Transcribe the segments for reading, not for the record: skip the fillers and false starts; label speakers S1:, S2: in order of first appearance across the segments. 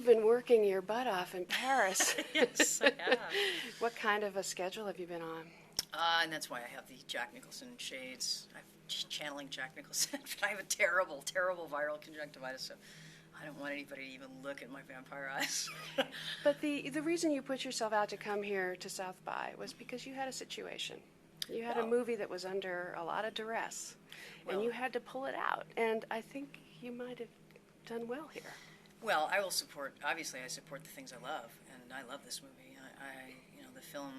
S1: you've been working your butt off in Paris.
S2: Yes, I have.
S1: What kind of a schedule have you been on?
S2: And that's why I have the Jack Nicholson shades. I'm just channeling Jack Nicholson. I have a terrible, terrible viral conjunctivitis, so I don't want anybody to even look at my vampire eyes.
S1: But the reason you put yourself out to come here to South by was because you had a situation. You had a movie that was under a lot of duress, and you had to pull it out. And I think you might have done well here.
S2: Well, I will support. Obviously, I support the things I love, and I love this movie. The film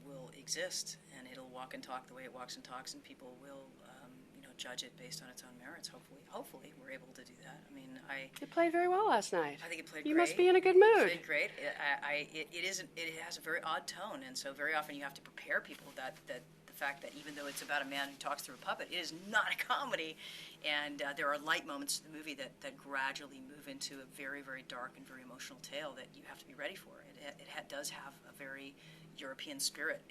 S2: will exist, and it'll walk and talk the way it walks and talks, and people will, judge it based on its own merits. Hopefully, we're able to do that. I mean,
S1: It played very well last night.
S2: I think it played
S1: You
S2: great.
S1: must be in a good mood.
S2: It played great. It has a very odd tone, and so very often you have to prepare people that the fact that even though it's about a man who talks through a puppet, it is not a comedy, and there are light moments in the movie that gradually move into a very, very dark and very emotional tale that you have to be ready for. It does have a very European spirit.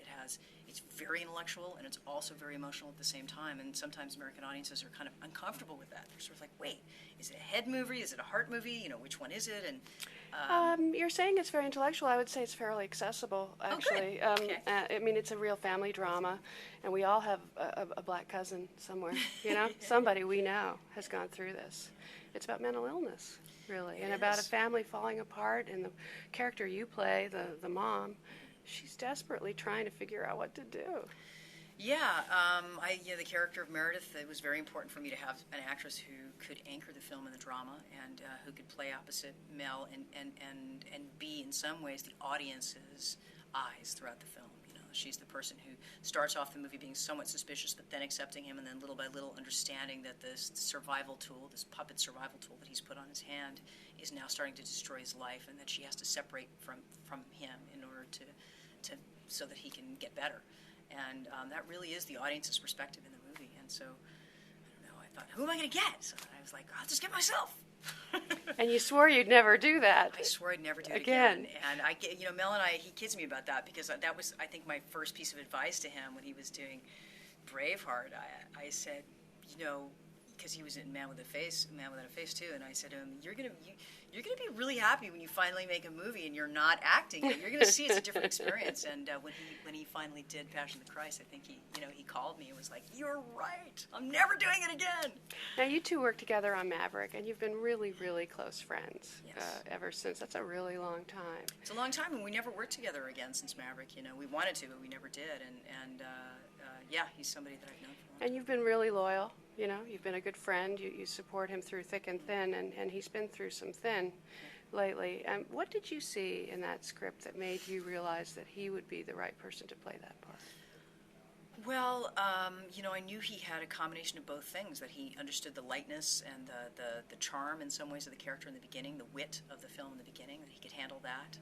S2: It's very intellectual, and it's also very emotional at the same time, and sometimes American audiences are kind of uncomfortable with that. They're sort of like, wait, is it a head movie? Is it a heart movie? Which one is it? And
S1: You're saying it's very intellectual. I would say it's fairly accessible, actually.
S2: Oh, good. Okay.
S1: I mean, it's a real family drama, and we all have a black cousin somewhere. Somebody we know has gone through this. It's about mental illness, really, and about a family falling apart. And the character you play, the mom, she's desperately trying to figure out what to do.
S2: Yeah, the character of Meredith, it was very important for me to have an actress who could anchor the film and the drama, and who could play opposite Mel and be, in some ways, the audience's eyes throughout the film. She's the person who starts off the movie being somewhat suspicious, but then accepting him, and then little by little understanding that this survival tool, this puppet survival tool that he's put on his hand, is now starting to destroy his life, and that she has to separate from him in order to so that he can get better. And that really is the audience's perspective in the movie. And so, I don't know, I thought, who am I going to get? So I was like, I'll just get myself.
S1: And you swore you'd never do that.
S2: I swore I'd never do it again. And Mel and I, he kids me about that, because that was, I think, my first piece of advice to him when he was doing Braveheart. I said, because he was in Man Without a Face too, and I said to him, you're gonna be really happy when you finally make a movie and you're not acting. You're gonna see it's a different experience. And when he finally did Passion of the Christ, I think he called me and was like, "You're right. I'm never doing it again."
S1: Now you two worked together on Maverick, and you've been really, really close friends ever since. That's a really long time.
S2: It's a long time, and we never worked together again since Maverick. We wanted to, but we never did. And he's somebody that I've known for a long time.
S1: And you've been really loyal. You've been a good friend. You support him through thick and thin, and he's been through some thin lately. What did you see in that script that made you realize that he would be the right person to play that part?
S2: Well, I knew he had a combination of both things, that he understood the lightness and the charm in some ways of the character in the beginning, the wit of the film in the beginning, that he could handle that.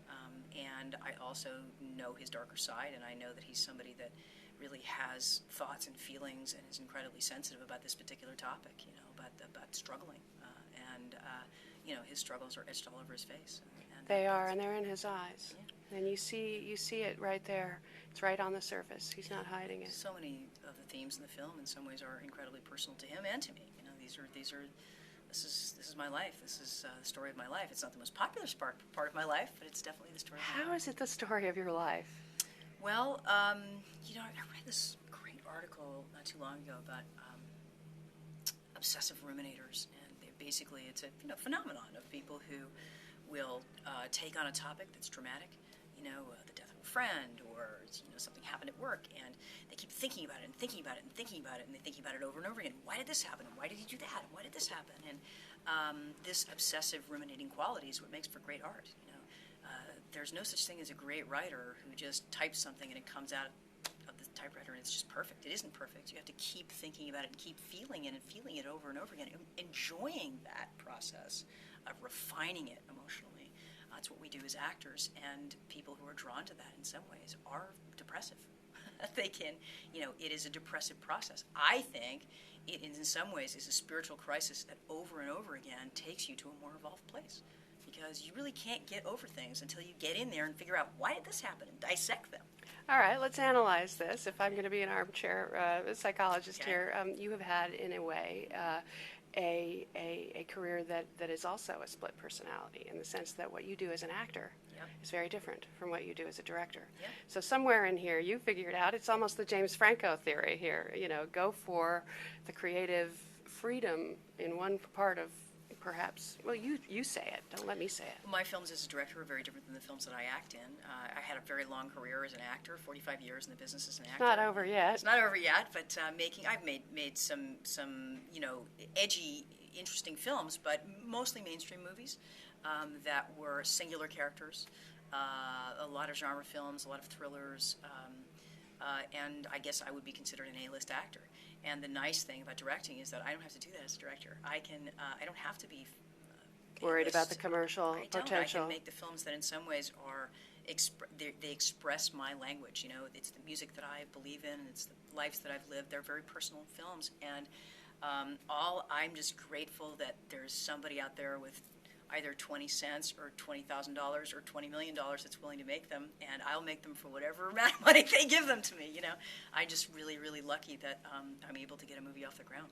S2: And I also know his darker side, and I know that he's somebody that really has thoughts and feelings and is incredibly sensitive about this particular topic, about struggling. His struggles are etched all over his face. And
S1: they are, and they're in his eyes.
S2: Yeah.
S1: And you see it right there. It's right on the surface. He's not hiding it.
S2: So many of the themes in the film, in some ways, are incredibly personal to him and to me. This is my life. This is the story of my life. It's not the most popular part of my life, but it's definitely the story of my life.
S1: How is it the story of your life?
S2: Well, I read this great article not too long ago about obsessive ruminators, and basically it's a phenomenon of people who will take on a topic that's dramatic, the death of a friend, or something happened at work, and they keep thinking about it and thinking about it and thinking about it, and they think about it over and over again. Why did this happen? Why did he do that? Why did this happen? And this obsessive ruminating quality is what makes for great art. There's no such thing as a great writer who just types something and it comes out of the typewriter and it's just perfect. It isn't perfect. You have to keep thinking about it and keep feeling it and feeling it over and over again, enjoying that process of refining it emotionally. That's what we do as actors, and people who are drawn to that in some ways are depressive. They can, it is a depressive process. I think it, in some ways, is a spiritual crisis that over and over again takes you to a more evolved place. Because you really can't get over things until you get in there and figure out, why did this happen, and dissect them.
S1: All right, let's analyze this. If I'm going to be an armchair psychologist here, you have had, in a way, a career that is also a split personality, in the sense that what you do as an actor is very different from what you do as a director.
S2: Yep.
S1: So somewhere in here you figured out, it's almost the James Franco theory here, go for the creative freedom in one part of, perhaps, well, you say it, don't let me say it.
S2: My films as a director are very different than the films that I act in. I had a very long career as an actor, 45 years in the business as an actor.
S1: It's not over yet.
S2: It's not over yet, but I've made some edgy, interesting films, but mostly mainstream movies that were singular characters, a lot of genre films, a lot of thrillers, and I guess I would be considered an A-list actor. And the nice thing about directing is that I don't have to do that as a director. I don't have to be
S1: worried about the commercial potential.
S2: I can make the films that in some ways are, they express my language. It's the music that I believe in, it's the lives that I've lived. They're very personal films. And I'm just grateful that there's somebody out there with either 20 cents or $20,000 or $20 million that's willing to make them, and I'll make them for whatever amount of money they give them to me. I'm just really, really lucky that I'm able to get a movie off the ground.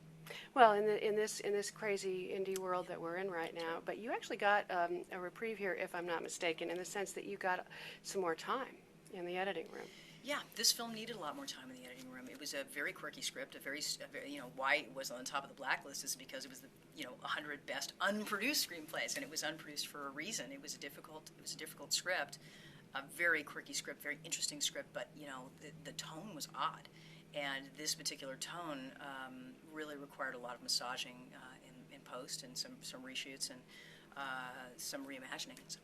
S1: Well, in this crazy indie world that we're in right now, but you actually got a reprieve here, if I'm not mistaken, in the sense that you got some more time in the editing room.
S2: Yeah, this film needed a lot more time in the editing room. It was a very quirky script. Why it was on the top of the blacklist is because it was the 100 best unproduced screenplays, and it was unproduced for a reason. It was a difficult script, a very quirky script, very interesting script, but the tone was odd, and this particular tone really required a lot of massaging in post, and some reshoots and some reimagining in some